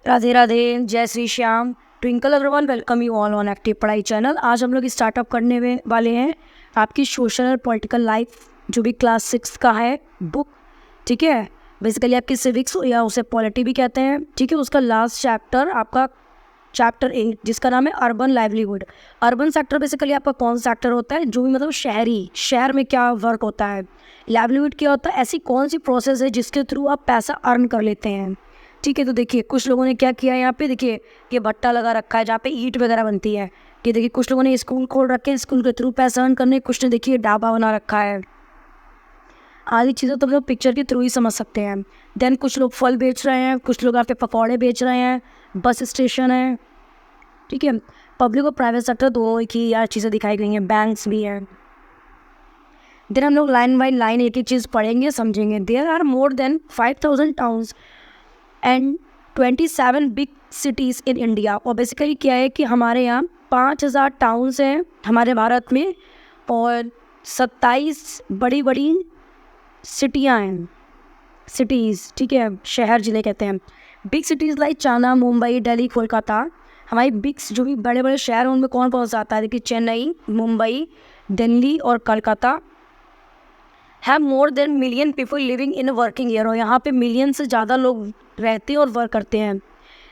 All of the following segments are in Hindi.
राधे राधे, जय Shri Shyam. Twinkle Agarwal welcome you all on Active Padhai channel. आज हम लोग स्टार्टअप करने वाले हैं आपकी सोशल और पॉलिटिकल लाइफ, जो भी क्लास 6 का है बुक। ठीक है, बेसिकली आपकी सिविक्स या उसे पॉलिटी भी कहते हैं। ठीक है, उसका लास्ट चैप्टर आपका चैप्टर 8, जिसका नाम है urban livelihood. Urban sector basically आपका कौन सा सेक्टर होता है, जो भी मतलब शहर में क्या वर्क होता है। लाइवलीहुड क्या होता है, ऐसी कौन सी प्रोसेस है जिसके थ्रू आप पैसा अर्न कर लेते हैं। ठीक है, तो देखिए कुछ लोगों ने क्या किया, यहाँ पे देखिए ये भट्टा लगा रखा है जहाँ पे ईंट वगैरह बनती है। ये देखिए कुछ लोगों ने स्कूल खोल रखे हैं, स्कूल के थ्रू पैसा अर्न करने। कुछ ने देखिए ढाबा बना रखा है। आधी चीज़ें तो हम लोग पिक्चर के थ्रू ही समझ सकते हैं। देन कुछ लोग फल बेच रहे हैं, कुछ लोग यहाँ पे पकौड़े बेच रहे हैं, बस स्टेशन है। ठीक है, पब्लिक और प्राइवेट सेक्टर दोनों की यार चीज़ें दिखाई गई हैं, बैंक्स भी हैं। देन हम लोग लाइन बाई लाइन एक एक चीज़ पढ़ेंगे, समझेंगे। There are more than 5000 towns and 27 big cities in India. और बेसिकली क्या है कि हमारे यहाँ 5000 टाउन्स हैं हमारे भारत में, और 27 बड़ी बड़ी सिटियाँ हैं, सिटीज़। ठीक है, शहर जिले कहते हैं। Big cities like China, Mumbai, Delhi, Kolkata. हमारी बिग्स जो भी बड़े बड़े शहर हैं उनमें कौन कौन सा आता है, देखिए चेन्नई, मुंबई, दिल्ली और Calcutta. Have more than million people living in working year. और यहाँ पे मिलियन से ज़्यादा लोग रहते हैं और वर्क करते हैं।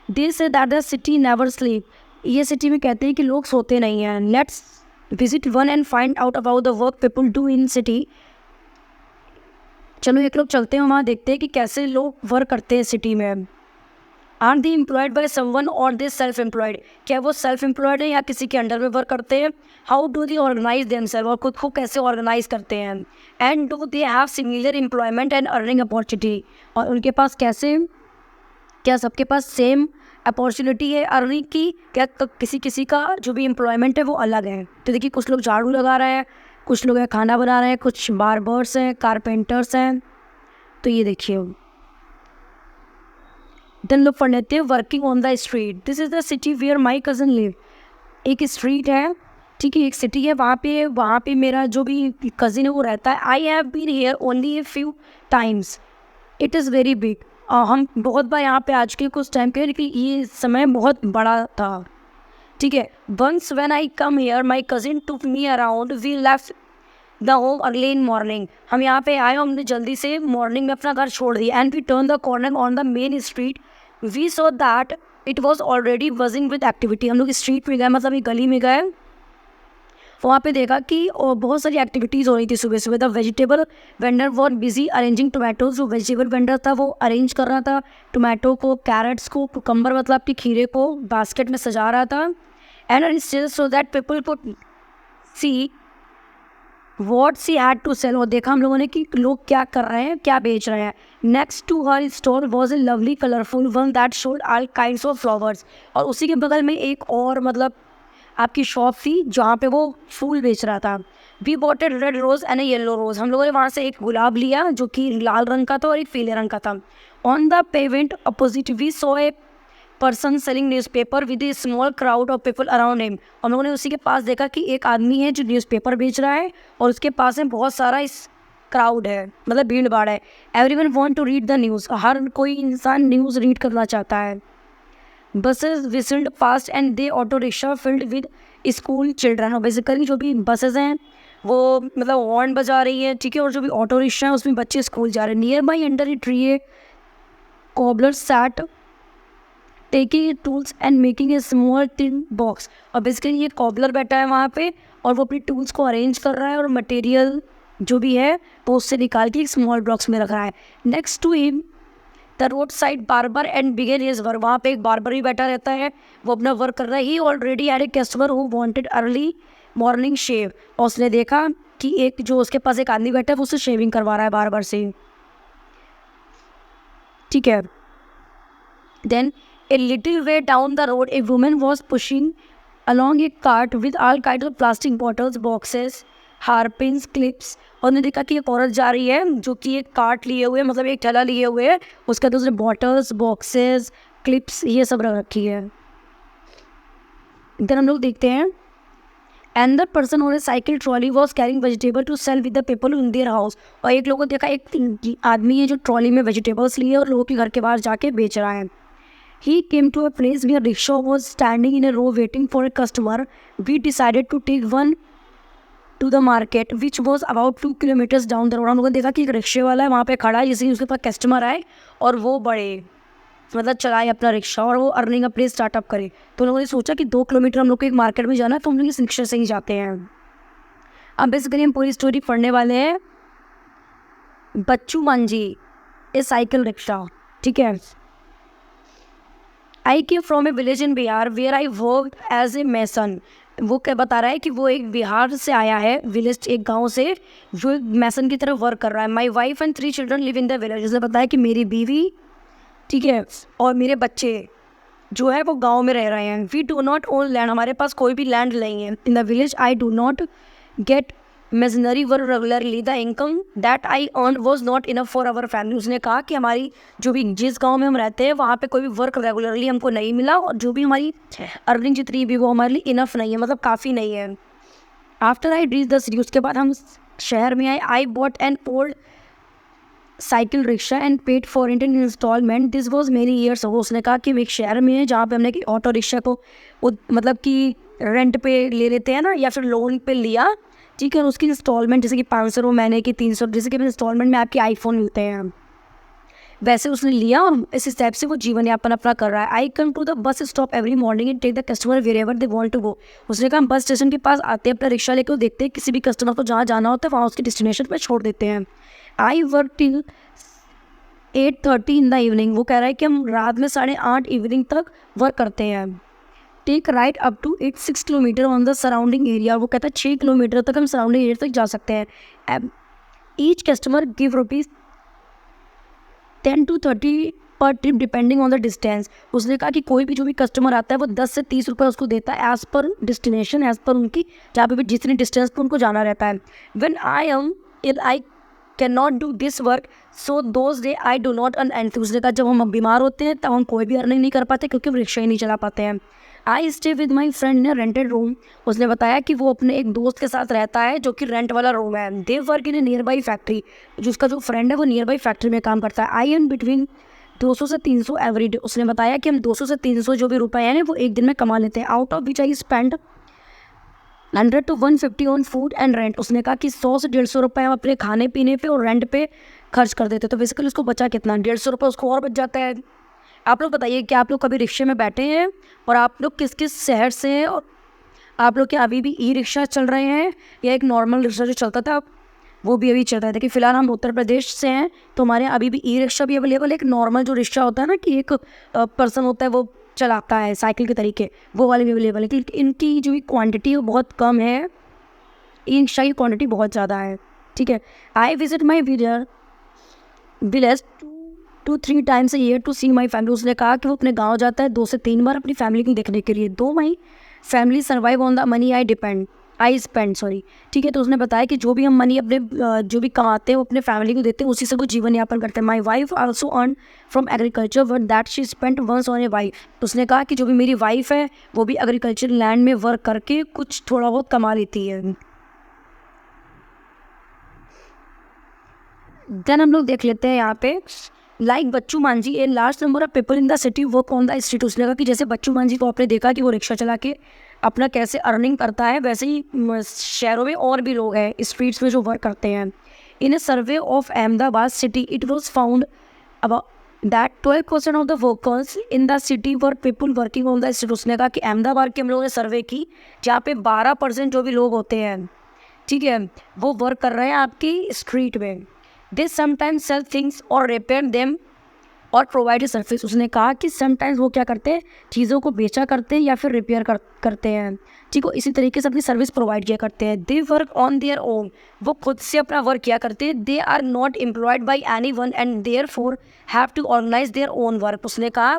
They say that the city never sleep. ये सिटी में कहते हैं कि लोग सोते नहीं हैं। Let's visit one and find out about the work people do in city. चलो एक लोग चलते हैं वहाँ, देखते हैं कि कैसे लोग वर्क करते हैं सिटी में। Are they employed by someone और दे सेल्फ एम्प्लॉयड। क्या वो सेल्फ एम्प्लॉयड है या किसी के अंडर में वर्क करते हैं। How do they organise themself, और खुद को कैसे ऑर्गेनाइज करते हैं। And do they have similar employment and earning opportunity. और उनके पास कैसे, क्या सबके पास सेम अपॉर्चुनिटी है अर्निंग की, क्या किसी किसी का जो भी एम्प्लॉयमेंट है वो अलग है। तो देखिए कुछ लोग झाड़ू लगा रहे हैं, कुछ लोग खाना बना रहे हैं, कुछ बार्बर्स हैं, कारपेंटर्स हैं। तो ये देखिए देन लोग पढ़ लेते हैं working on the street. This is the city where my cousin live. एक स्ट्रीट है, ठीक है, एक सिटी है, वहाँ पे मेरा जो भी कज़िन है वो रहता है। I have been here only a few times, it is very big. हम बहुत बार यहाँ पे आज के कुछ टाइम के, लेकिन ये समय बहुत बड़ा था। ठीक है, once when I come here my cousin took me around, we left the home early in morning. हम यहाँ पे आए, हमने जल्दी से मॉर्निंग में अपना घर छोड़ दिया। And we turn the corner on the main street, we saw that it was already buzzing with activity. हम लोग स्ट्रीट में गए, मतलब एक गली में गए, वहाँ पे देखा कि बहुत सारी एक्टिविटीज़ हो रही थी सुबह सुबह। The vegetable vendor war busy arranging tomatoes. जो वेजिटेबल वेंडर था वो अरेंज कर रहा था टोमेटो को, कैरेट्स को, कुकम्बर मतलब आपकी खीरे को बास्केट में सजा रहा था। And so that people could see what she had to sell. और देखा हम लोगों ने कि लोग क्या कर रहे हैं, क्या बेच रहे हैं। Next to her store was a lovely colourful one that showed all kinds of flowers. और उसी के बगल में एक और मतलब आपकी शॉप थी जहाँ पे वो फूल बेच रहा था। We bought a red rose and a yellow rose. हम लोगों ने वहाँ से एक गुलाब लिया जो कि लाल रंग का था और एक पीले रंग का था। On the pavement opposite we saw a person selling newspaper with a small crowd of people around him. हम लोगों ने उसी के पास देखा कि एक आदमी है जो न्यूज़पेपर बेच रहा है और उसके पास में बहुत सारा इस क्राउड है, मतलब भीड़ भाड़ है। Everyone want to read the news. हर कोई इंसान न्यूज़ रीड करना चाहता है। Buses whistled fast and they auto rickshaw filled with school children. और बेसिकली जो भी बसेज हैं वो मतलब हॉर्न बजा रही है, ठीक है, और जो भी ऑटो रिक्शा है उसमें बच्चे स्कूल जा रहे हैं। Nearby under a tree a cobbler sat taking tools and making a small tin box. और बेसिकली ये कॉबलर बैठा है वहाँ पे और वो अपनी टूल्स को अरेंज कर रहा है और मटेरियल जो भी है वो उससे निकाल के एक स्मॉल बॉक्स में रख रहा है। Next to him the roadside barber and began his work. वहाँ पे एक बार्बर भी बैठा रहता है, वो अपना वर्क कर रहा है। He already had a customer who wanted early morning shave. और उसने देखा कि एक जो उसके पास एक आदमी बैठा है वो उससे शेविंग करवा रहा है बार्बर से। ठीक है, then a little way down the road a woman was pushing along a cart with all kinds of plastic bottles, boxes, hairpins, clips। और ने देखा कि एक औरत जा रही है जो कि एक कार्ट लिए हुए, मतलब एक ठेला लिए हुए है, उसके अंदर उसने बॉटल्स, बॉक्सेस, क्लिप्स ये सब रख रखी है। इधर हम लोग देखते हैं एंड द पर्सन और a cycle trolley was carrying vegetable to sell with the people in their house. और एक लोगों ने देखा एक आदमी है जो ट्रॉली में वेजिटेबल्स लिए और लोगों के घर के बाहर जाके बेच रहा है। He came to a place where rickshaw was standing in a row waiting for a customer. We decided to take one to the market which was about 2 kilometers down the road. हम लोगों ने देखा कि एक रिक्शे वाला है वहाँ पे खड़ा है, जिससे उसके पास कस्टमर आए और वो बढ़े, मतलब चलाए अपना रिक्शा और वो अर्निंग अपने स्टार्टअप करे. तो लोगों ने सोचा कि 2 किलोमीटर हम लोग को एक मार्केट में जाना है, तो हम लोग इस रिक्शे से ही जाते हैं. अब बेसिकली हम पूरी स्टोरी पढ़ने वाले हैं. Bachchu Manjhi a cycle rickshaw. ठीक है. I came from a village in Bihar where I work as a mason. वो क्या बता रहा है कि वो एक बिहार से आया है, विलेज एक गांव से, जो एक मैसन की तरह वर्क कर रहा है. My wife and 3 children live in the village. उसने बताया कि मेरी बीवी, ठीक है, और मेरे बच्चे जो है वो गांव में रह रहे हैं. We do not own land. हमारे पास कोई भी लैंड नहीं है. In the village I do not get masonry work regularly. The income that I earn was not enough for our family. उसने कहा कि हमारी जो भी जिस गांव में हम रहते हैं वहाँ पे कोई भी वर्क रेगुलरली हमको नहीं मिला, और जो भी हमारी अर्निंग जितनी भी वो हमारे लिए इनफ नहीं है, मतलब काफ़ी नहीं है. After I reach the city, उसके बाद हम शहर में आए. I bought an old cycle rickshaw and paid for it in instalment. This was many years ago. उसने कहा कि एक शहर में है जहाँ पे हमने कि ऑटो रिक्शा को मतलब कि रेंट पे ले लेते हैं ना, या फिर लोन पे लिया, ठीक है, उसकी इंस्टॉलमेंट जैसे कि 500 महीने की, 300, जैसे कि इंस्टॉलमेंट में आपके आईफोन मिलते हैं, वैसे उसने लिया और इस स्टेप से वो जीवन यापन अपना कर रहा है. I come to the bus stop every morning and take the customer wherever they want to go. उसने कहा हम बस स्टेशन के पास आते हैं, अपना रिक्शा लेकर देखते हैं किसी भी कस्टमर को जहाँ जाना होता है वहाँ उसके डेस्टिनेशन पर छोड़ देते हैं. I work till 8:30 in the evening. वो कह रहा है कि हम रात में 8:30 इवनिंग तक वर्क करते हैं. Take right up to 6 kilometre on the surrounding area. वो कहता है 6 किलोमीटर तक हम सराउंडिंग एरिया तक जा सकते हैं. ईच कस्टमर गिव ₹10 to 30 पर trip depending on the distance. उसने कहा कि कोई भी जो भी कस्टमर आता है वो 10 से 30 रुपये उसको देता है, as per destination, as per उनकी जहाँ पे भी जितनी डिस्टेंस पर उनको जाना रहता है. When I am ill I can not do this work so those day I do not earn anything. उसने कहा जब हम बीमार होते हैं तब हम कोई भी अर्निंग नहीं कर पाते क्योंकि हम रिक्शा ही नहीं चला पाते हैं. I stay with my friend in rented room. उसने बताया कि वो अपने एक दोस्त के साथ रहता है जो कि रेंट वाला रूम है. They work in A near by factory. जो उसका जो फ्रेंड है वो नियर बाई फैक्ट्री में काम करता है. आई एन बिटवीन 200 से 300 एवरी डे. उसने बताया कि हम 200 से 300 जो भी रुपए हैं वो एक दिन में कमा लेते हैं. Out of which I spend 100 to 150 on food and rent. उसने कहा कि 100 से 150 रुपये हम अपने खाने पीने पे और रेंट पे खर्च कर देते. तो बेसिकली उसको बचा कितना, 150 रुपये उसको और बच जाता है. आप लोग बताइए कि आप लोग कभी रिक्शे में बैठे हैं और आप लोग किस किस शहर से हैं, और आप लोग क्या अभी भी ई रिक्शा चल रहे हैं या एक नॉर्मल रिक्शा जो चलता था वो भी अभी चलता है. देखिए फिलहाल हम उत्तर प्रदेश से हैं तो हमारे यहाँ अभी भी ई रिक्शा भी अवेलेबल है. एक नॉर्मल जो रिक्शा होता है ना कि एक पर्सन होता है वो चलाता है साइकिल के तरीके, वो वाले भी अवेलेबल है. क्योंकि इनकी जो क्वांटिटी है वो बहुत कम है, ई रिक्शा की क्वांटिटी बहुत ज़्यादा है. ठीक है. I visit my village 2 to 3 times a year to see my family. उसने कहा कि वो अपने गाँव जाता है 2 से 3 बार अपनी फैमिली को देखने के लिए. दो my family survive on the money I spend. ठीक है. तो उसने बताया कि जो भी हम मनी अपने जो भी कमाते हैं वो अपने फैमिली को देते हैं, उसी से वो जीवन यापन करते हैं. My wife also earn from agriculture but that she spend once on a wife. उसने कहा कि जो भी मेरी वाइफ है वो भी एग्रीकल्चर लैंड में वर्क करके कुछ थोड़ा बहुत कमा लेती है. देन हम लोग देख लेते हैं यहाँ पे like Bachchu Manjhi a large number of people in the city work on the street. उसने कहा कि जैसे बच्चू मांझी को आपने देखा कि वो रिक्शा चला के अपना कैसे अर्निंग करता है, वैसे ही शहरों में और भी लोग हैं स्ट्रीट्स में जो वर्क करते हैं. In a survey of Ahmedabad city it was found about that 12% of the workers in the city were people working on the street. उसने कहा कि अहमदाबाद के हम लोगों ने सर्वे की जहाँ पे 12% जो भी लोग होते हैं, ठीक है, वो वर्क कर रहे हैं आपकी स्ट्रीट में. दे समटाइम्स सेल थिंग्स और रिपेयर देम और प्रोवाइड सर्विस. उसने कहा कि समटाइम्स वो क्या करते हैं, चीज़ों को बेचा करते हैं या फिर रिपेयर करते हैं. ठीक है. इसी तरीके से अपनी सर्विस प्रोवाइड किया करते हैं. They work on their own. वो खुद से अपना वर्क किया करते हैं. They are not employed by anyone and therefore have to organise their own work. उसने कहा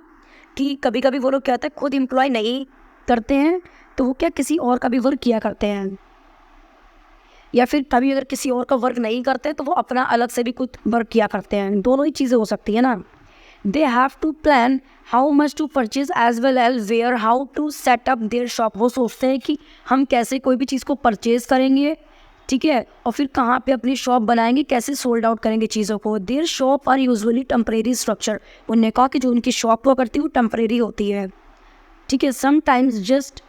कि कभी कभी वो लोग क्या होता है खुद एम्प्लॉय नहीं करते हैं तो वो क्या किसी और का भी वर्क किया करते हैं, या फिर तभी अगर किसी और का वर्क नहीं करते तो वो अपना अलग से भी कुछ वर्क किया करते हैं. दोनों ही चीज़ें हो सकती है ना. They have to plan how much to purchase as well as where how to set up their shop. वो सोचते हैं कि हम कैसे कोई भी चीज़ को परचेज करेंगे, ठीक है, और फिर कहाँ पे अपनी शॉप बनाएंगे, कैसे सोल्ड आउट करेंगे चीज़ों को। Their shop are usually temporary structure, उन्होंने कहा कि जो उनकी शॉप हुआ करती है वो टेम्परेरी होती है, ठीक है। समटाइम्स जस्ट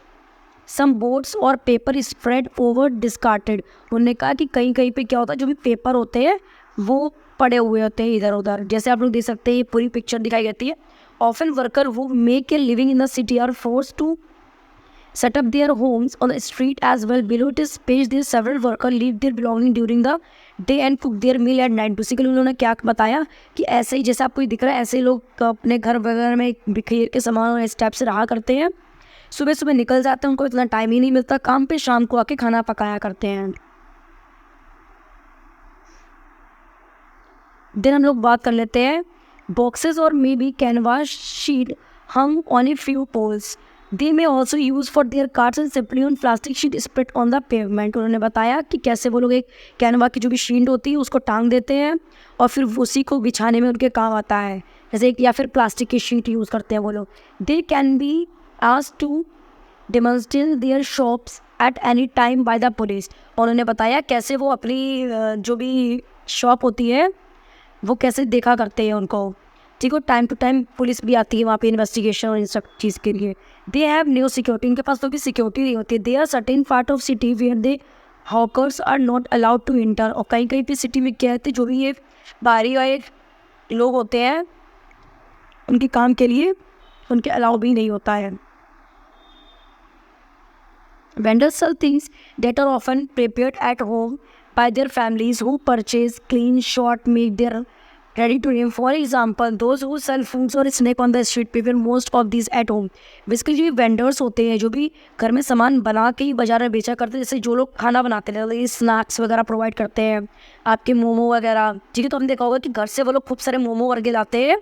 सम बोर्ड्स और पेपर स्प्रेड ओवर डिस्कार्टेड, उन्होंने कहा कि कहीं कहीं पे क्या होता है, जो भी पेपर होते हैं वो पड़े हुए होते हैं इधर उधर, जैसे आप लोग देख सकते हैं ये पूरी पिक्चर दिखाई देती है। ऑफन वर्कर वो make a living in the city are force to set up their homes on the street as well. Below this page there several workers leave their belongings during the day and cook their meal at night. Basically उन्होंने क्या बताया कि ऐसे ही जैसे आपको ही दिख रहा है, ऐसे ही लोग अपने घर वगैरह में बिखेर के सामान इस टाइप से रहा करते हैं, सुबह सुबह निकल जाते हैं, उनको इतना टाइम ही नहीं मिलता काम पे, शाम को आके खाना पकाया करते हैं। देन हम लोग बात कर लेते हैं बॉक्सेस और may be canvas sheet hung on a few poles. They may also use for their carts and simply on plastic sheet spread on the pavement. उन्होंने बताया कि कैसे वो लोग एक कैनवा की जो भी शीट होती है उसको टांग देते हैं और फिर उसी को बिछाने में उनके काम आता है, जैसे एक या फिर प्लास्टिक की शीट यूज़ करते हैं वो लोग। They can be asked to demonstrate their shops at any time by the police. और उन्होंने बताया कैसे वो अपनी जो भी शॉप होती है वो कैसे देखा करते हैं उनको, ठीक है। टाइम टू टाइम पुलिस भी आती है वहाँ पे इन्वेस्टिगेशन और इन सब चीज़ के लिए। दे हैव न्यू सिक्योरिटी, उनके पास तो भी सिक्योरिटी नहीं होती है। दे are certain part of city where the hawkers are not allowed to enter, और कहीं कहीं पे सिटी में क्या है जो भी ये बाहरी वाले लोग होते हैं उनके काम के लिए उनके अलाउ भी नहीं होता है। Vendors sell things that are often prepared at home by their families who purchase, clean, short, make their ready to eat. For example, those who sell foods or snack on the street prepare most of these at home. Basically जो वेंडर्स होते हैं जो भी घर में सामान बना के ही बाजार में बेचा करते हैं, जैसे जो लोग खाना बनाते हैं ये स्नैक्स वगैरह प्रोवाइड करते हैं, आपके मोमो वगैरह, ठीक है। तो हमने देखा होगा कि घर से वो लोग खूब सारे मोमो वर्गे लाते हैं,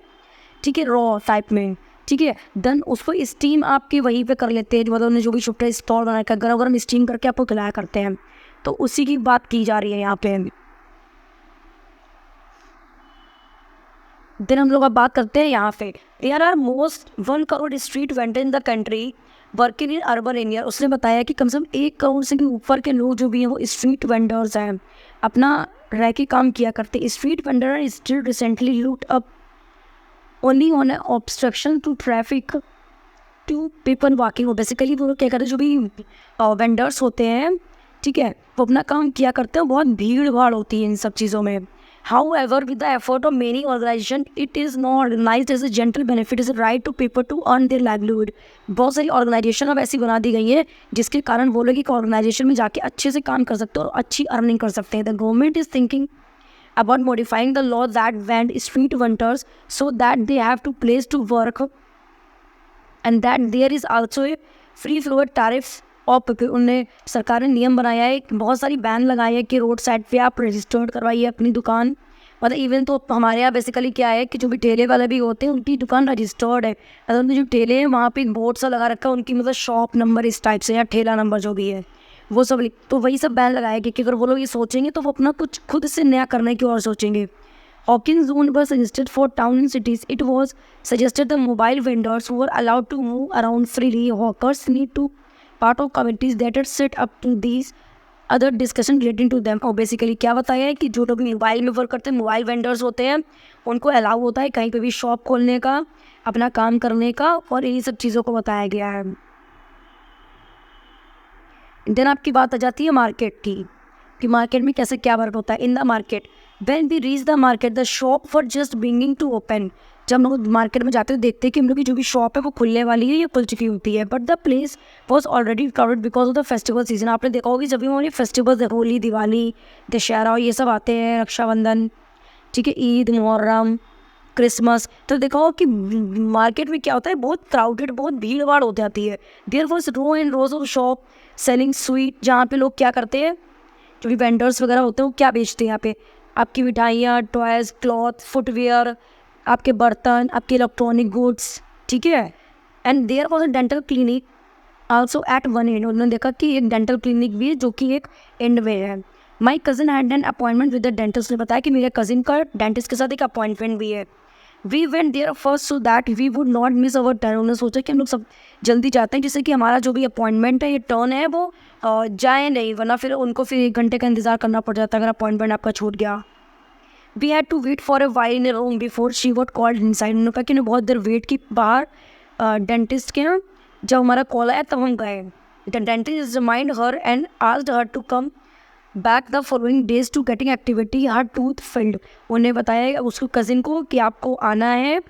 ठीक है, रॉ टाइप में, ठीक है। देन उसको स्टीम आपके वहीं पे कर लेते हैं, मतलब उन्हें जो भी छोटा स्टॉल बना कर गरम गरम स्टीम करके आपको खिलाया करते हैं, तो उसी की बात की जा रही है यहाँ पे। देन हम लोग अब बात करते हैं यहाँ पे there are most 1 crore street vendor in the country working in urban area. उसने बताया कि कम से कम 1 करोड़ से भी ऊपर के लोग जो भी हैं वो स्ट्रीट वेंडर्स हैं, अपना रह के काम किया करते हैं। Street vendor are still recently looked up only on obstruction to traffic to people walking. हो बेसिकली वो क्या करते हैं जो भी वेंडर्स होते हैं, ठीक है, वो अपना काम किया करते हैं, बहुत भीड़ भाड़ होती है इन सब चीज़ों में। However, with the effort of many organizations, it is not recognized as a gentle benefit, as a right to people to earn their livelihood. बहुत सारी ऑर्गेनाइजेशन अब ऐसी बना दी गई है जिसके कारण वो लोग एक ऑर्गेनाइजेशन में जाके अच्छे से काम कर सकते हैं और अच्छी अर्निंग कर सकते हैं। The government is thinking about modifying the law that banned street vendors so that they have to place to work and that there is also a free flow tariff। और उन्हें सरकार ने नियम बनाया है, बहुत सारी बैन लगाई है कि रोड साइड पे आप रजिस्टर्ड करवाइए अपनी दुकान। मतलब इवन तो हमारे यहाँ बेसिकली क्या है कि जो भी ठेले वाले भी होते हैं उनकी दुकान रजिस्टर्ड है, मतलब उनके जो ठेले हैं वहाँ पे एक बोर्ड सा लगा रखा है उनकी, मतलब शॉप नंबर इस टाइप से या ठेला नंबर जो भी है वो सब, तो वही सब बैन लगाया कि अगर वो लोग ये सोचेंगे तो वो अपना कुछ खुद से नया करने की और सोचेंगे। Hawkins zone was suggested for town and cities. It was suggested the mobile vendors who were allowed to move around freely. Hawkers need to part of committees that are set up to these other discussion relating to them। और बेसिकली क्या बताया है कि जो लोग मोबाइल में वर्क करते हैं, मोबाइल वेंडर्स होते हैं, उनको अलाउ होता है कहीं पे भी शॉप खोलने का, अपना काम करने का, और यही सब चीज़ों को बताया गया है। देन आपकी बात आ जाती है मार्केट की कि मार्केट में कैसे क्या वर्क होता है। In the market when we reach the market the shop for just beginning to open. जब हम लोग मार्केट में जाते हैं देखते हैं कि हम लोग की जो भी शॉप है वो खुलने वाली है या खुल चुकी होती है, but the place was already crowded because of the festival season. आपने देखा होगा जब भी हमारे फेस्टिवल्स, होली, दिवाली, दशहरा ये सब आते हैं, रक्षाबंधन, ठीक है, ईद, मुहर्रम, क्रिसमस, तो देखा हो कि मार्केट में क्या होता है, बहुत क्राउडेड, बहुत भीड़ भाड़ हो जाती है। There was row and rows of shop selling sweet, जहाँ पे लोग क्या करते हैं, जो भी वेंडर्स वगैरह होते हैं वो क्या बेचते हैं यहाँ पे, आपकी मिठाइयाँ, टॉयज़, क्लॉथ, फुटवेयर, आपके बर्तन, आपके इलेक्ट्रॉनिक गुड्स, ठीक है। And there was a dental clinic also at one end. उन्होंने देखा कि एक डेंटल क्लिनिक भी है जो कि एक एंड में है। My cousin had an appointment with the dentist. ने बताया कि मेरे कज़िन का डेंटिस्ट के साथ एक अपॉइंटमेंट भी है। We went there first so that we would not miss our turn. उन्होंने सोचा कि हम लोग सब जल्दी जाते हैं जिससे कि हमारा जो भी अपॉइंटमेंट है, ये टर्न है, वो जाए नहीं, वरना फिर उनको फिर 1 घंटे का इंतज़ार करना पड़ जाता है अगर अपॉइंटमेंट आपका छूट गया। We had to wait for a while in room before she what called inside. उन्होंने कहा कि उन्हें बहुत देर वेट की बाहर डेंटिस्ट के ना। जब हमारा कॉल आया तब हम गए। The dentist remind her and asked her to come back the following days to getting activity her tooth filled. उन्हें बताया उसको कज़िन को कि आपको आना है,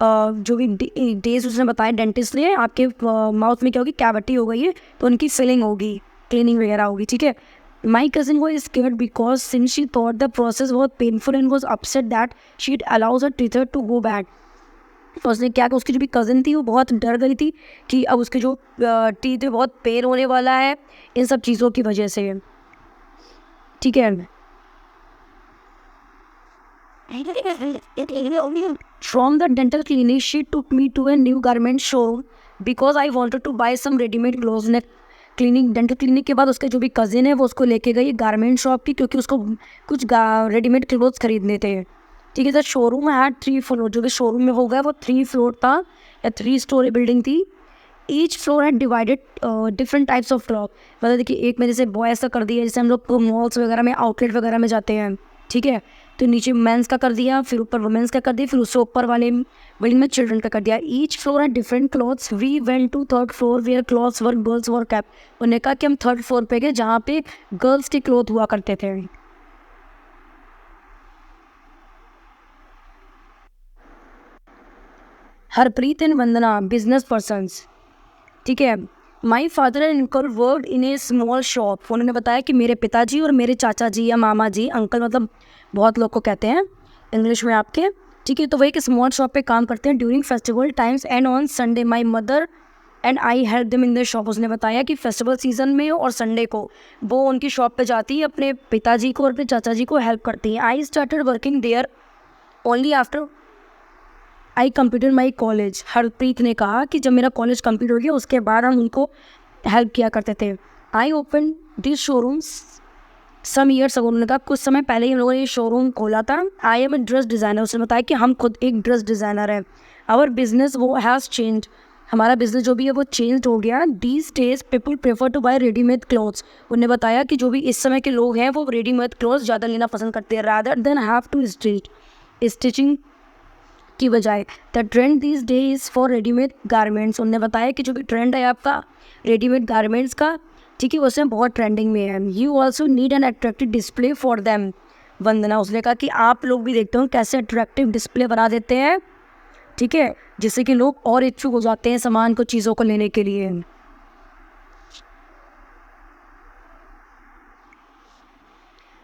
जो भी डेज उसने बताया डेंटिस्ट ने, आपके माउथ में क्या होगी, कैविटी हो गई है, तो उनकी फिलिंग होगी, क्लीनिंग वगैरह होगी, ठीक है। माई कज़िन वो scared because since she thought the process was painful and was upset that she allows her teacher to go back. तो उसने क्या कि उसकी जो भी कज़िन थी वो बहुत डर गई थी कि अब उसके जो टीथ में बहुत पेन होने वाला है इन सब चीज़ों की वजह से, ठीक है। From the dental clinic, she took me to a new garment showroom because I wanted to buy some ready-made clothes. ने डेंटल क्लिनिक के बाद उसके जो भी कज़िन है वो उसको लेके गई गारमेंट शॉप की, क्योंकि उसको कुछ रेडीमेड क्लोथ्स खरीदने थे, ठीक है। तो शोरूम है 3 फ्लोर, जो भी शोरूम में होगा वो 3 फ्लोर था या 3 स्टोरी बिल्डिंग थी। ईच फ्लोर है divided different types of cloth. मतलब देखिए, एक में जैसे बॉयज़ का कर दिया, जैसे हम लोग मॉल्स वगैरह में, आउटलेट वगैरह में जाते हैं, ठीक है, तो नीचे मेंस का कर दिया, फिर ऊपर वुमेंस का कर दिया, फिर उससे ऊपर वाले बिल्डिंग में चिल्ड्रन का कर दिया। ईच फ्लोर है different clothes. We went to 3rd floor where clothes were girls were cap. उन्होंने कहा कि हम 3rd फ्लोर पे गए जहाँ पे गर्ल्स के क्लॉथ हुआ करते थे। Harpreet and Vandana business persons, ठीक है। My father and uncle worked in A small shop. उन्होंने बताया कि मेरे पिताजी और मेरे चाचा जी या मामा जी, अंकल मतलब बहुत लोग को कहते हैं इंग्लिश में आपके, ठीक है, तो वही एक स्मॉल शॉप पे काम करते हैं during festival times and on Sunday my mother and I help them in the shop. उसने बताया कि फेस्टिवल सीजन में और संडे को वो उनकी शॉप पे जाती है, अपने पिताजी को और अपने चाचा जी को हेल्प करती हैं। I started working there only after I completed my college. Harpreet ने कहा कि जब मेरा कॉलेज कंप्लीट हो गया उसके बाद हम उनको हेल्प किया करते थे। I open this showrooms some years ago. उन्होंने कहा कुछ समय पहले ही हम लोगों ने ये शोरूम खोला था। I am a dress designer. उसने बताया कि हम खुद एक ड्रेस डिज़ाइनर है। आवर बिजनेस वो हैज़ चेंज। हमारा बिजनेस जो भी है वो चेंज हो गया। These days people prefer to buy readymade clothes. उन्होंने बताया कि जो भी इस समय के लोग हैं वो रेडीमेड क्लोथ्स ज़्यादा लेना पसंद करते हैं rather than have to stitching की बजाय। The trend this day is for readymade garments. उन्होंने बताया कि जो भी ट्रेंड है आपका रेडीमेड गारमेंट्स का, ठीक है, उसमें बहुत ट्रेंडिंग में है। You also need an attractive display for them. Vandana, उसने कहा कि आप लोग भी देखते हो कैसे अट्रैक्टिव डिस्प्ले बना देते हैं, ठीक है, जिससे कि लोग और इच्छुक हो जाते हैं सामान को, चीज़ों को लेने के लिए।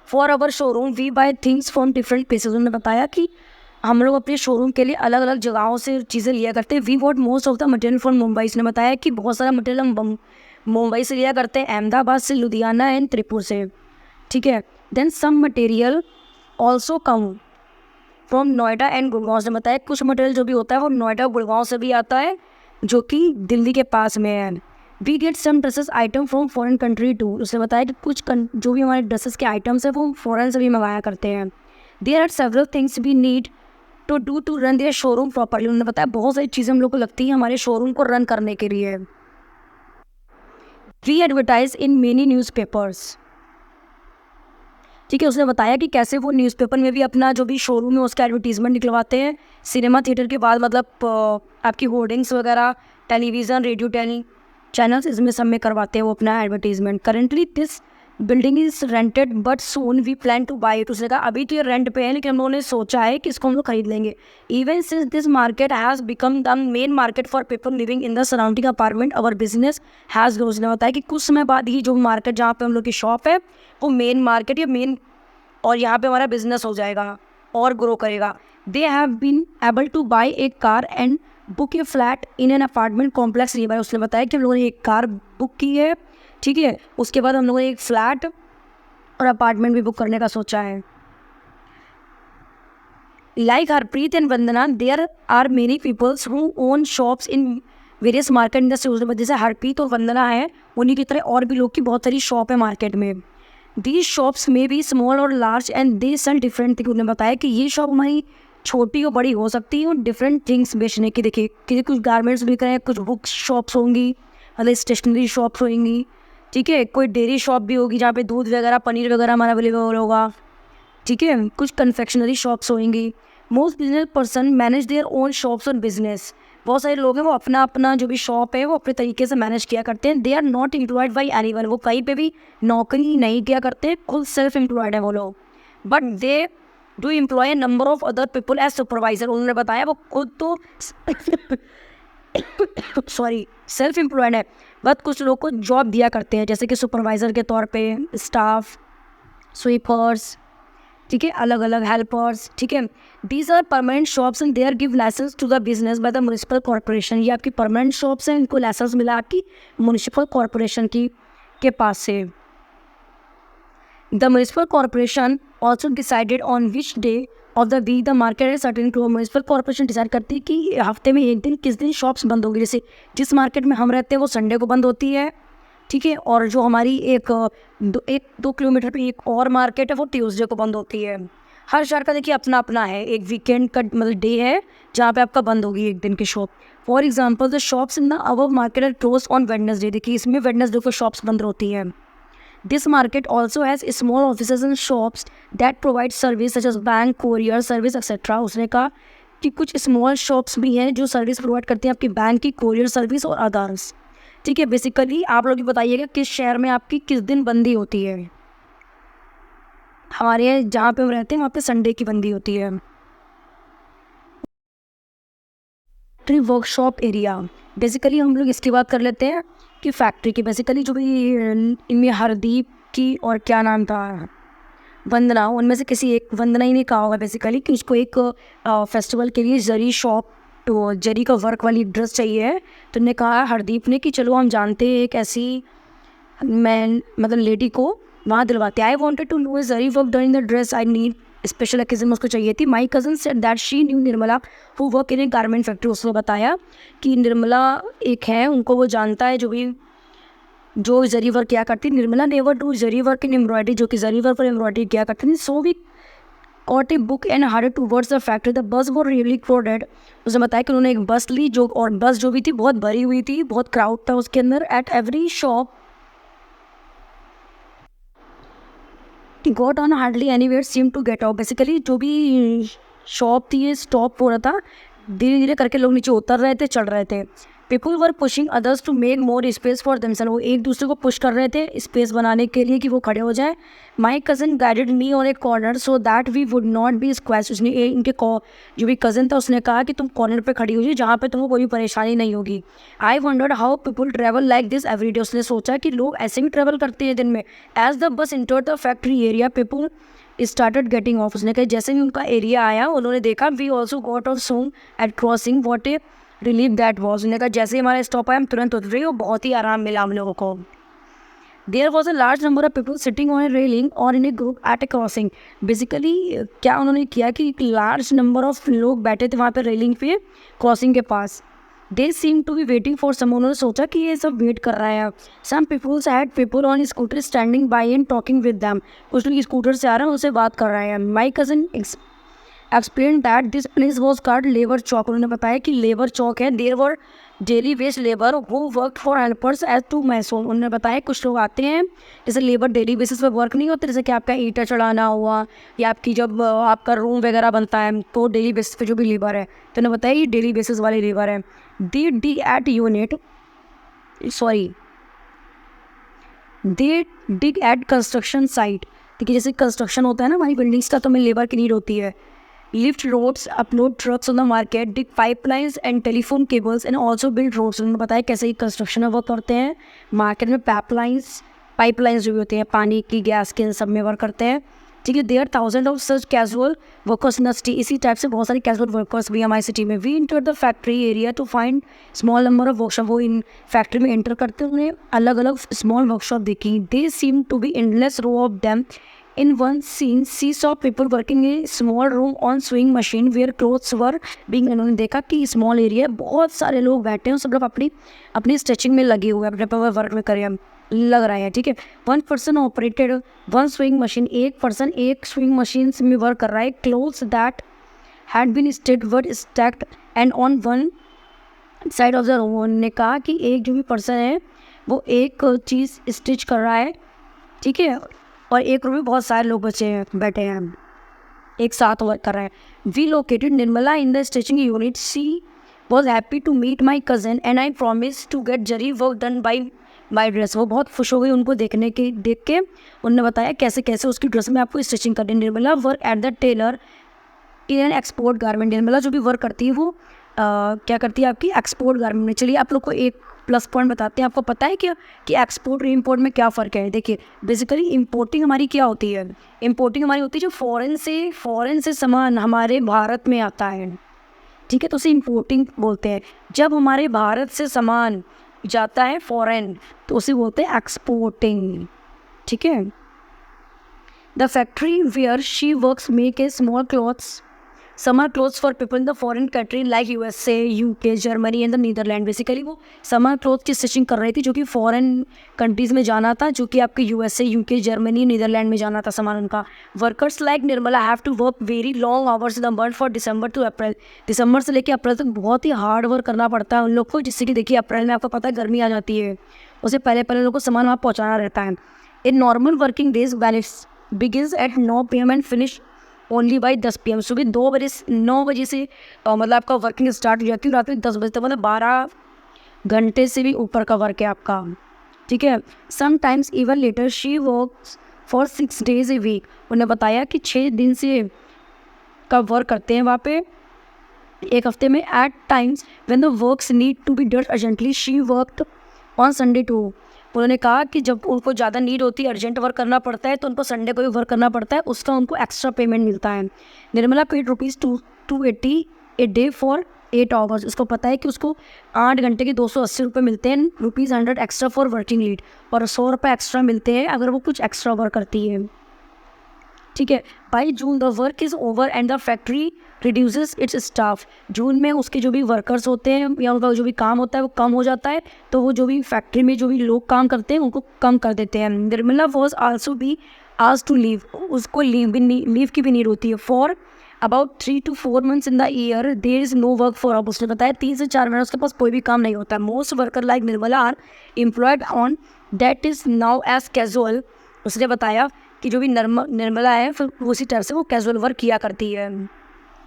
For our showroom we buy things from different places. उन्होंने बताया कि हम लोग अपने शोरूम के लिए अलग अलग जगहों से चीज़ें लिया करते हैं। We what most of the material from Mumbai. उसने बताया कि बहुत सारा मटेरियल हम मुंबई से लिया करते हैं, अहमदाबाद से, लुधियाना एंड त्रिपुर से, ठीक है। Then some material also come from Noida and Gurgaon. उसने बताया कुछ मटेरियल जो भी होता है वो नोएडा गुड़गांव से भी आता है, जो कि दिल्ली के पास में है। We get some dresses item from foreign country too. उसने बताया कि कुछ जो भी हमारे ड्रेसेस के आइटम्स हैं वो फॉरेन से भी मंगाया करते हैं। There are several things we need to do to run their showroom properly. उन्होंने बताया बहुत सारी चीज़ें हम लोग को लगती हैं हमारे शोरूम को रन करने के लिए। We advertise in many newspapers, ठीक है। उसने बताया कि कैसे वो न्यूज़पेपर में भी अपना जो भी शोरूम है उसका एडवर्टीज़मेंट निकलवाते हैं। सिनेमा थिएटर के बाद मतलब आपकी होर्डिंग्स वगैरह, टेलीविज़न, रेडियो चैनल्स, इसमें सब में करवाते हैं वो अपना advertisement. Currently this building is rented but soon we plan to buy it. उसने कहा अभी तो ये रेंट पे है लेकिन हम लोगों ने सोचा है कि इसको हम लोग खरीद लेंगे। Even since this market has become the main market for people living in the surrounding apartment our business has grow. उसने बताया कि कुछ समय बाद ही जो मार्केट जहाँ पे हम लोग की शॉप है वो मेन मार्केट या मेन, और यहाँ पे हमारा बिजनेस हो जाएगा और ग्रो करेगा। They have been able to buy a car and book a flat in an apartment complex nearby. उसने बताया कि हम लोगों ने एक कार बुक की है, ठीक है, उसके बाद हम लोगों ने एक फ्लैट और अपार्टमेंट भी बुक करने का सोचा है। Like Harpreet and Vandana there are many peoples who own shops in various market industries. जैसे हरप्रीत और वंदना है उन्हीं की तरह और भी लोग की बहुत सारी शॉप है मार्केट में। दीज शॉप्स में बी स्मॉल और large and they sell different thing. उन्होंने बताया कि ये शॉप हमारी छोटी और बड़ी हो सकती है और डिफरेंट थिंग्स बेचने की। देखिए किसी कुछ गारमेंट्स बिक रहे हैं, कुछ बुक शॉप्स होंगी, मतलब स्टेशनरी शॉप्स होंगी, ठीक है, कोई डेयरी शॉप भी होगी जहाँ पे दूध वगैरह पनीर वगैरह हमारा अवेलेबल होगा, ठीक है, कुछ कन्फेक्शनरी शॉप्स होंगी। Most business person manage their own shops और बिजनेस। बहुत सारे लोग हैं वो अपना अपना जो भी शॉप है वो अपने तरीके से मैनेज किया करते हैं। They are not employed by anyone, वो कहीं पे भी नौकरी नहीं किया करते, खुद सेल्फ एम्प्लॉयड है वो लोग। But they do employ number of other people as supervisor. उन्होंने बताया वो खुद तो सॉरी सेल्फ एम्प्लॉयड है, बट कुछ लोग को जॉब दिया करते हैं जैसे कि सुपरवाइज़र के तौर पे, स्टाफ, स्वीपर्स, ठीक है, अलग अलग हेल्पर्स, ठीक है। These are permanent shops and they are give license to the business by the municipal corporation. ये आपकी परमानेंट शॉप्स हैं, इनको लाइसेंस मिला आपकी म्यूनिसिपल कॉर्पोरेशन की के पास से। The municipal corporation also decided on which day of the week the market is certain to. Municipal corporation decide करती है कि हफ्ते में एक दिन किस दिन शॉप्स बंद होगी। जैसे जिस मार्केट में हम रहते हैं वो संडे को बंद होती है, ठीक है, और जो हमारी एक दो किलोमीटर पे एक और मार्केट है वो ट्यूसडे को बंद होती है। हर शहर का देखिए अपना अपना है, एक वीकेंड का मतलब डे है जहाँ पे आपका बंद होगी एक दिन की shop. For example the shops in the above market are close on Wednesday. देखिए इसमें वेडनेसडे को शॉप्स बंद होती हैं। This market also has small offices and shops that provide service such as bank, courier service etcetera. उसने कहा कि कुछ स्मॉल शॉप्स भी हैं जो सर्विस प्रोवाइड करती हैं आपकी बैंक की, कोरियर सर्विस और अदर्स, ठीक है। बेसिकली आप लोग बताइएगा किस शहर में आपकी किस दिन बंदी होती है। हमारे यहाँ जहाँ पे हम रहते हैं वहाँ पे संडे की बंदी होती है। फैक्ट्री वर्कशॉप एरिया, बेसिकली हम लोग इसकी बात कर लेते हैं कि फैक्ट्री की बेसिकली जो भी इनमें हरदीप की और क्या नाम था वंदना, उनमें से किसी एक, वंदना ही ने कहा होगा बेसिकली कि उसको एक फेस्टिवल के लिए जरी शॉप तो जरी का वर्क वाली ड्रेस चाहिए है। तो उन्होंने कहा हरदीप ने कि चलो हम जानते हैं एक ऐसी मैन मतलब लेडी को वहाँ दिलवाते। I wanted to know zari work done in the dress I need special occasion उसको चाहिए थी। My cousin said that she knew Nirmala who work in a garment factory. उसने बताया कि निर्मला एक है, उनको वो जानता है जो जरी वर्क किया करती। Nirmala never do zari work in embroidery, जो कि जरी वर्क पर एम्ब्रॉयडरी किया करती थी। So we caught a book and heard towards the factory, the bus वो रियली क्राउडेड। उसने बताया कि उन्होंने एक बस ली जो, और बस जो भी थी बहुत भरी हुई थी, बहुत क्राउड था उसके अंदर। At every shop got on hardly anywhere seem to get out. Basically जो भी शॉप थी ये स्टॉप हो रहा था, धीरे धीरे करके लोग नीचे उतर रहे थे, चढ़ रहे थे। People were pushing others to make more space for themselves. वो एक दूसरे को पुश कर रहे थे स्पेस बनाने के लिए कि वो खड़े हो जाए। My cousin guided me on a corner so that we would not be squash. उसने इनके जो भी कज़न था उसने कहा कि तुम कॉर्नर पे खड़ी हो जाए जहाँ पे तुमको कोई परेशानी नहीं होगी। आई wandered how people travel like this every day. उसने सोचा कि लोग ऐसे भी ट्रैवल करते हैं दिन में। As the bus enter the factory area people started getting off. उसने कहा जैसे ही उनका एरिया आया उन्होंने देखा we also got off soon at crossing what a relief that was. उन्होंने कहा जैसे ही हमारा स्टॉप आया हम तुरंत उतर रहे और बहुत ही आराम मिला हम लोगों को। There was a large number of people sitting on a railing और in a group at a crossing. Basically क्या उन्होंने किया कि एक लार्ज नंबर ऑफ लोग बैठे थे वहाँ पर रेलिंग पे क्रॉसिंग के पास। They seem to be waiting for some. उन्होंने सोचा कि ये सब वेट कर रहा है। Some peoples had people on scooter standing by and talking with them. कुछ लोग स्कूटर से आ रहे हैं उनसे बात कर रहे हैं। My cousin explain that this place was called labour chowk. उन्होंने बताया कि लेबर चौक है। There were daily based labour who work for helpers as to mason. उन्होंने बताया कुछ लोग आते हैं जैसे लेबर डेली बेसिस पे वर्क नहीं होते, जैसे कि आपका ईंटा चढ़ाना हुआ या आपकी जब आपका रूम वगैरह बनता है तो डेली बेसिस पे जो भी लेबर है, तो उन्होंने बताया ये डेली बेसिस वाले लेबर है। दे डिग एट कंस्ट्रक्शन साइट। ठीक है, जैसे कंस्ट्रक्शन होता है ना हमारी बिल्डिंग्स का, तो हमें लेबर की नीड होती है। Lift roads, upload trucks on the market, dig pipelines and telephone cables and also build roads. उन्होंने बताया कैसे ही कंस्ट्रक्शन वर्क करते हैं। मार्केट में पाइपलाइंस जो भी होते हैं पानी की, गैस के, इन सब में वर्क करते हैं। ठीक है, there thousand of such casual workers in the city. इसी टाइप से बहुत सारी कैजुअल वर्कर्स भी हमारी सिटी में। We enter the factory area to find small number of workshop. वो इन फैक्ट्री में एंटर करते हैं, उन्हें अलग अलग स्मॉल वर्कशॉप देखी। They seem to be endless row of them. In one scene, she saw people working in a small room on sewing machine where clothes were being। उन्होंने देखा कि स्मॉल एरिया बहुत सारे लोग बैठे हैं, सब लोग अपनी स्टिचिंग में लगे हुए हैं, अपने वर्क में कर लग रहे हैं। ठीक है, one person operated one swing machine. एक पर्सन एक स्विंग मशीन में वर्क कर रहा है। Clothes that had been stayed word stacked and on one side of the room. उन्होंने कहा कि एक जो भी पर्सन है वो एक चीज़ स्टिच कर रहा है, ठीक है, और एक रूम में बहुत सारे लोग बचे हैं, बैठे हैं, एक साथ वर्क कर रहे हैं। We located Nirmala in the stitching unit. She was happy to meet my cousin and I promise to get zari work done by my dress. वो बहुत खुश हो गई उनको देख के। उन्होंने बताया कैसे कैसे उसकी ड्रेस में आपको स्टिचिंग करनी। Nirmala work at the tailor in an export garment. Nirmala जो भी वर्क करती है वो क्या करती है आपकी एक्सपोर्ट गारमेंट में। चलिए आप लोग को एक प्लस पॉइंट बताते हैं। आपको पता है क्या कि एक्सपोर्ट और इम्पोर्ट में क्या फ़र्क है? देखिए बेसिकली इम्पोर्टिंग हमारी क्या होती है? इम्पोर्टिंग हमारी होती है जो फ़ॉरेन से सामान हमारे भारत में आता है, ठीक है, तो उसे इम्पोर्टिंग बोलते हैं। जब हमारे भारत से सामान जाता है फॉरेन तो उसे बोलते हैं एक्सपोर्टिंग, ठीक है। The factory where she works make a small clothes summer clothes for people in the foreign country like USA, UK, Germany and the Netherland. बेसिकली वो समर क्लोथ की स्टिचिंग कर रही थी जो कि फॉरेन कंट्रीज़ में जाना था, जो कि आपके USA, UK, जर्मनी, नीदरलैंड में जाना था सामान उनका। Workers like Nirmala have to work very long hours in the month for December to April. दिसंबर से लेकर अप्रैल तक बहुत ही हार्ड वर्क करना पड़ता है उन लोग को, जिससे कि देखिए अप्रैल में आपको पता है गर्मी आ जाती है, उससे पहले पहले लोगों को सामान वहाँ पहुँचाना रहता है। In normal working days balance begins at 9 PM and finish only by 10 PM। सुबह 9 बजे से मतलब आपका वर्किंग स्टार्ट हो जाती है, रात में 10 बजे तक, मतलब 12 घंटे से भी ऊपर का वर्क है आपका, ठीक है। Sometimes even later she works for 6 days a week. उन्हें बताया कि 6 दिन से का वर्क करते हैं वहाँ पे एक हफ्ते में। At times when the works need to be done urgently she worked on Sunday too. उन्होंने कहा कि जब उनको ज़्यादा नीड होती है, अर्जेंट वर्क करना पड़ता है, तो उनको संडे को भी वर्क करना पड़ता है, उसका उनको एक्स्ट्रा पेमेंट मिलता है। Nirmala paid ₹280 a day for 8 hours। उसको पता है कि उसको 8 घंटे के 280 रुपये मिलते हैं, ₹100 एक्स्ट्रा फॉर वर्किंग लीड, और 100 रुपये एक्स्ट्रा मिलते हैं अगर वो कुछ एक्स्ट्रा वर्क करती है, ठीक है। By June the work is over and the factory reduces its staff. जून में उसके जो भी वर्कर्स होते हैं या उनका जो भी काम होता है वो कम हो जाता है, तो वो जो भी फैक्ट्री में जो भी लोग काम करते हैं उनको कम कर देते हैं। Nirmala was also be asked to leave. उसको लीव की भी नीड होती है। For about 3 to 4 months in the year there is no work for. अब उसने बताया 3 से 4 महीने उसके पास कोई भी काम नहीं होता। Most worker like Nirmala are employed on that is now as casual. उसने बताया कि जो भी निर्मला है फिर उसी तरह से वो कैजुअल वर्क किया करती है,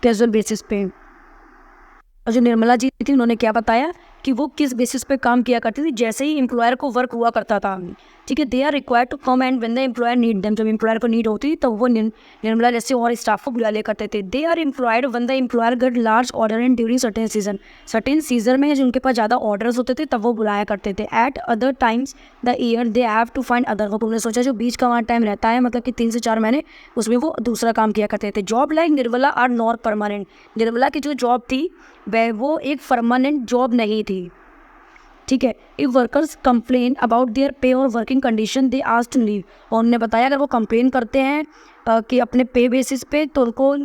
कैजुअल बेसिस पे। और जो निर्मला जी थी उन्होंने क्या बताया कि वो किस बेसिस पे काम किया करती थी, जैसे ही एम्प्लॉयर को वर्क हुआ करता था, ठीक है। दे are required to come and when the employer need them. जब एम्प्लॉयर को नीड होती तब वो निर्मला जैसे और स्टाफ को बुला ले करते थे। They are employed when the employer get large order and during certain season में जो उनके पास ज़्यादा ऑर्डर्स होते थे तब वो बुलाया करते थे। At other times the year they have to find other work. उन्होंने सोचा जो बीच का वहाँ टाइम रहता है, मतलब कि 3 से 4 महीने, उसमें वो दूसरा काम किया करते थे। Job like Nirmala are not permanent. Nirmala की जो जॉब थी वह वो एक परमानेंट जॉब नहीं थी, ठीक है। If workers complain about their pay और working condition they asked to leave. और उन्होंने बताया अगर वो कंप्लेन करते हैं कि अपने पे बेसिस पे तो उनको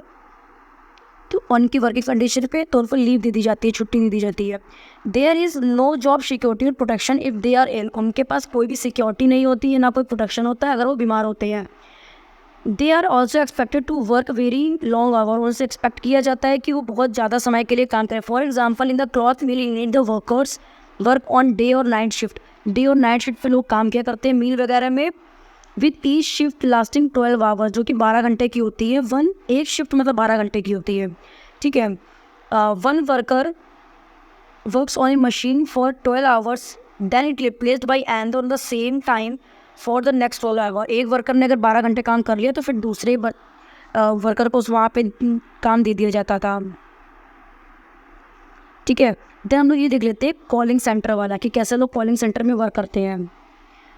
तो उनकी वर्किंग कंडीशन पे तो उनको लीव दे दी जाती है, छुट्टी दे दी जाती है। There is no job security और protection if they are ill. उनके पास कोई भी सिक्योरिटी नहीं होती है, ना कोई प्रोटेक्शन होता है अगर वो बीमार होते हैं। They are also expected to work very long hour. उनसे एक्सपेक्ट किया जाता है कि वो बहुत ज़्यादा समय के लिए काम करें। For example in the cloth mill need the workers work on day और नाइट शिफ्ट। डे और नाइट शिफ्ट पे लोग काम किया करते हैं मिल वगैरह में, with each shift lasting 12 hours, जो कि 12 घंटे की होती है। एक शिफ्ट मतलब 12 घंटे की होती है, ठीक है। One worker works on a machine for 12 hours then it replaced by and on the same time for the next 12 hour. एक वर्कर ने अगर 12 घंटे काम कर लिया तो फिर दूसरे वर्कर को वहाँ पे काम दे दिया जाता था, ठीक है। देन हम लोग ये देख लेते हैं कॉलिंग सेंटर वाला कि कैसे लोग कॉलिंग सेंटर में वर्क करते हैं।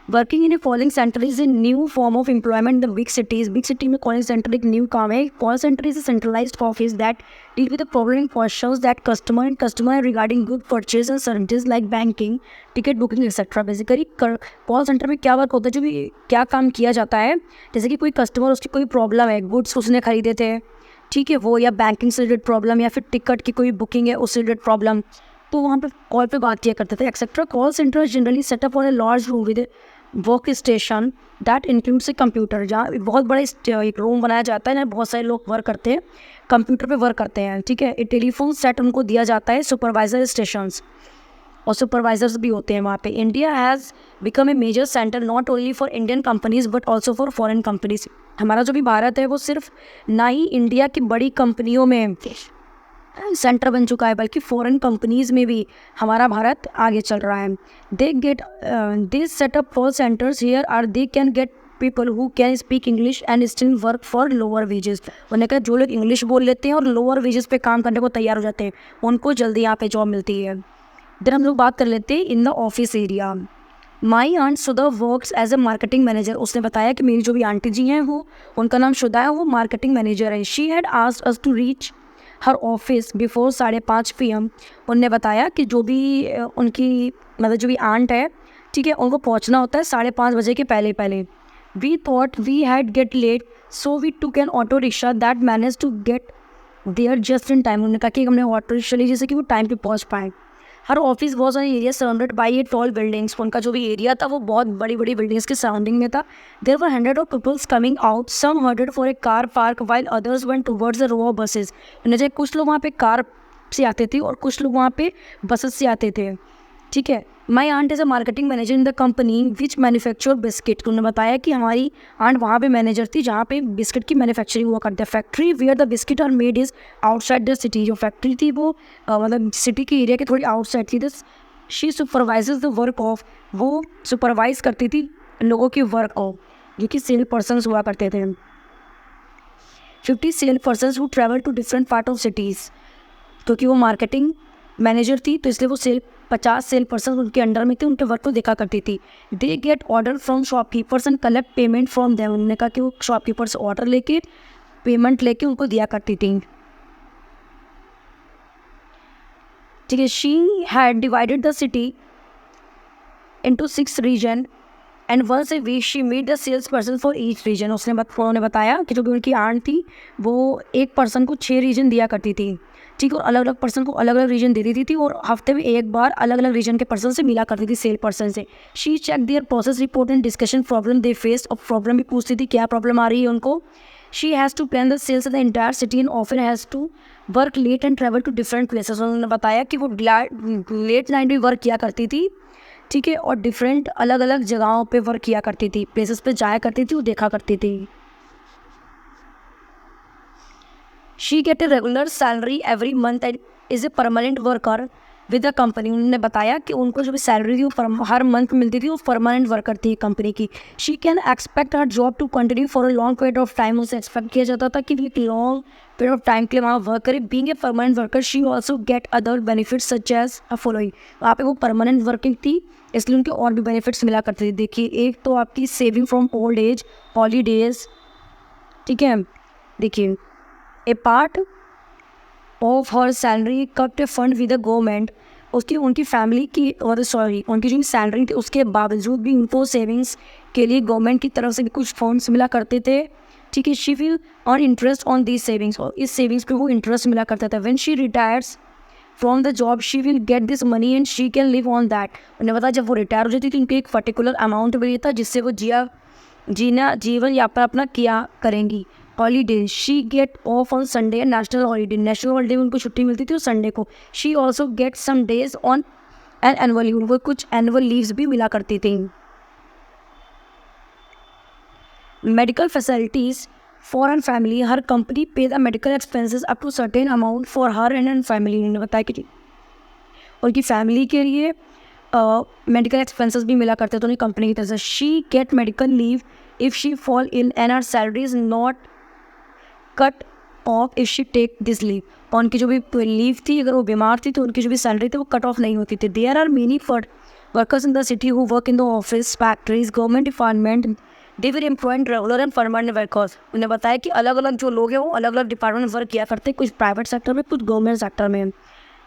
Working in A calling centre is a new form of employment in the big cities. Big city में कॉलिंग सेंटर एक न्यू काम है। Call centre is a centralised office that deal with the problem questions that customer regarding good purchase and services like banking, ticket booking etcetera. Basically call centre में क्या वर्क होता है, जो भी क्या काम किया जाता है, जैसे कि कोई कस्टमर उसकी कोई प्रॉब्लम है, गुड्स उसने खरीदे थे, ठीक है, वो या बैंकिंग से रिलेटेड प्रॉब्लम या फिर टिकट की कोई बुकिंग है उससे रिलेटेड प्रॉब्लम, तो वहाँ पे कॉल पे बात किया करते थे etcetera. Call centre generally setup on a large room with work station that includes a computer, जहाँ बहुत बड़ा एक रूम बनाया जाता है जहाँ बहुत सारे लोग वर्क करते हैं, कंप्यूटर पे वर्क करते हैं, ठीक है। एक टेलीफोन सेट उनको दिया जाता है, सुपरवाइजर स्टेशंस और सुपरवाइजर्स भी होते हैं वहाँ पे। India has become a major centre not only for Indian companies but also for foreign companies. हमारा जो भी भारत है वो सिर्फ ना ही इंडिया की बड़ी कंपनियों में सेंटर बन चुका है बल्कि फॉरेन कंपनीज में भी हमारा भारत आगे चल रहा है। They get this setup call centers here are they can get people who can speak English and still work for lower wages. उन्होंने कहा जो लोग इंग्लिश बोल लेते हैं और लोअर वेजेस पे काम करने को तैयार हो जाते हैं उनको जल्दी यहाँ पे जॉब मिलती है। देन हम लोग बात कर लेते हैं in the office area. My aunt Sudha works as a marketing manager. उसने बताया कि मेरी जो भी आंटी जी हैं वो, उनका नाम शुदा है, वो मार्केटिंग मैनेजर है। She had asked us to reach her office before 5:30 PM। उनने बताया कि जो भी उनकी मतलब जो भी आंट है, ठीक है, उनको पहुंचना होता है 5:30 बजे के पहले पहले। We thought we had get late so we took an auto rickshaw that manage to get there just in time. उन्होंने कहा कि हमने ऑटो रिक्शा ली जिससे कि वो टाइम पे पहुंच पाए। Her office was an area surrounded by a tall buildings. उनका जो भी एरिया था वो बहुत बड़ी बड़ी बिल्डिंग्स के सराउंडिंग में था। There were hundred of peoples coming out, some herded for a car park while others went towards the row of buses. उन्हें कुछ लोग वहाँ पे कार से आते थे और कुछ लोग वहाँ पे बसेस से आते थे, ठीक है। My aunt is a marketing manager in the company which manufacture biscuit. उन्होंने बताया कि हमारी आंट वहाँ पे मैनेजर थी जहाँ पे बिस्किट की मैन्युफैक्चरिंग हुआ करती है। Factory where the biscuit are made is outside the city. जो फैक्ट्री थी वो मतलब सिटी के एरिया के थोड़ी आउटसाइड थी। This she supervises the work of, वो सुपरवाइज करती थी लोगों की वर्क को, जो कि सेल पर्सनस हुआ करते थे। 50 sale persons who travel to different part of cities. क्योंकि वो मार्केटिंग मैनेजर थी तो इसलिए वो 50 सेल पर्सन उनके अंडर में थे, उनके वर्क को देखा करती थी। They get order from shopkeepers and collect payment from them. उन्होंने कहा कि वो शॉपकीपर्स ऑर्डर लेके पेमेंट लेके उनको दिया करती थी, ठीक है। She had divided the city into 6 region and once a week she meet the sales person for each region. उन्होंने बताया कि जो भी उनकी आंट थी वो एक पर्सन को 6 रीजन दिया करती थी, ठीक है, और अलग अलग पर्सन को अलग अलग रीजन दे देती थी और हफ्ते में एक बार अलग अलग रीजन के पर्सन से मिला करती थी, सेल पर्सन से। She check their process report and discussion problem they face. और प्रॉब्लम भी पूछती थी क्या प्रॉब्लम आ रही है उनको। She has to plan the sales in the entire city and often has to work late and travel to different places. उन्होंने बताया कि वो लेट नाइट भी वर्क किया करती थी, ठीक है, और डिफरेंट अलग अलग जगहों पे वर्क किया करती थी, प्लेसेस पे जाया करती थी, वो देखा करती थी। She get a regular salary every month and is a permanent worker with the company. उन्होंने बताया कि उनको जो भी सैलरी थी वो हर मंथ मिलती थी, वो परमानेंट वर्कर थी कंपनी की। She can expect her job to continue for a long period of time. उनसे एक्सपेक्ट किया जाता था कि वो एक लॉन्ग पीरियड ऑफ टाइम के लिए वहाँ वर्क करे। Being a permanent worker she also get other benefits such as a following. वहाँ पे वो परमानेंट वर्किंग थी इसलिए उनके और भी बेनिफिट्स मिला करते थे। देखिए, एक तो आपकी saving from old age, holidays, ठीक है। देखिए, a part of her salary cut a fund with the government. उनकी फैमिली की उनकी जो सैलरी थी उसके बावजूद भी उनको सेविंग्स के लिए गवर्नमेंट की तरफ से भी कुछ फंड्स मिला करते थे, ठीक है। She will earn interest on these savings, और इस सेविंग्स पे वो इंटरेस्ट मिला करता था। When she retires from the job she will get this money and she can live on that. उन्हें पता जब वो रिटायर हो जाती थी उनको एक पर्टिकुलर अमाउंट मिलता जिससे वो जीवन यापन अपना किया करेंगी। Holiday, she get off on Sunday and national holiday. National holiday में उनको छुट्टी मिलती थी और संडे को। She also get some days on an annual leave, उनको कुछ एनुअल लीव्स भी मिला करती थी। Medical facilities for an family, her company pay the medical expenses up to certain amount for her and an family. उन्होंने बताया कि उनकी फैमिली के लिए मेडिकल एक्सपेंसेस भी मिला करते थे उन्हें कंपनी की तरफ से। She get medical leave if she fall in and her salary is not cut off if she take this leave. और उनकी जो भी लीव थी, अगर वो बीमार थी तो उनकी जो भी सैलरी थी वो कट ऑफ नहीं होती थी। There are many for workers in the city who work in the office, factories, government department, they will employed regular and permanent workers. उन्हें बताया कि अलग अलग जो लोग हैं वो अलग अलग डिपार्टमेंट में वर्क किया करते हैं, कुछ प्राइवेट सेक्टर में, कुछ गवर्नमेंट सेक्टर में।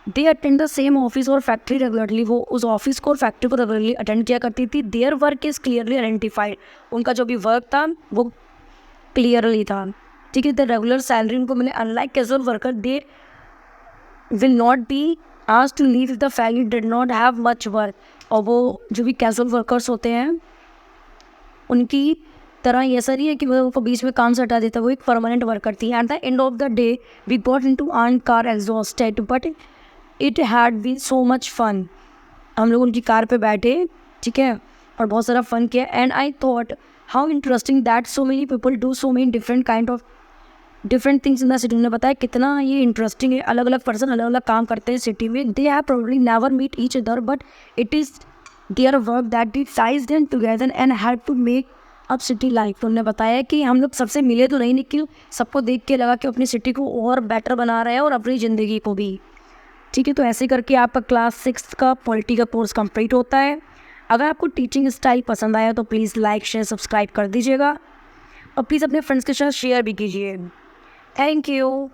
They attend the same office और फैक्ट्री रेगुलरली, वो उस ऑफिस को और फैक्ट्री को रेगुलरली अटेंड किया करती थी। Their work is clearly identified, उनका जो भी वर्क था वो क्लियरली था, ठीक है। द रेगुलर सैलरी उनको मिले। Unlike casual worker, they will not be asked to leave if the family did not have much work. और वो जो भी कैजुअल वर्कर्स होते हैं उनकी तरह ऐसा नहीं है कि मतलब उनको बीच में काम से हटा देता, वो एक परमानेंट वर्कर थी. At the end of the day we got into our car exhausted but it had been so much fun. हम लोग उनकी कार पे बैठे, ठीक है, और बहुत सारा फन किया. And I thought how interesting that so many people do so many different kind of different things in the city. उन्होंने बताया कितना ये इंटरेस्टिंग है, अलग अलग पर्सन अलग अलग काम करते हैं सिटी में. They have probably never meet each other but it is their work that the ties them together and had to make up city life. तो उन्होंने बताया कि हम लोग सबसे मिले तो नहीं, लेकिन सबको देख के लगा कि अपनी सिटी को और बेटर बना रहे हैं और अपनी ज़िंदगी को भी. ठीक है, तो ऐसे करके आपका क्लास 6 का पॉलिटी का कोर्स कंप्लीट होता है. अगर आपको टीचिंग स्टाइल पसंद आया तो प्लीज़ लाइक शेयर सब्सक्राइब कर दीजिएगा और प्लीज़ अपने फ्रेंड्स के साथ शेयर भी कीजिए. Thank you.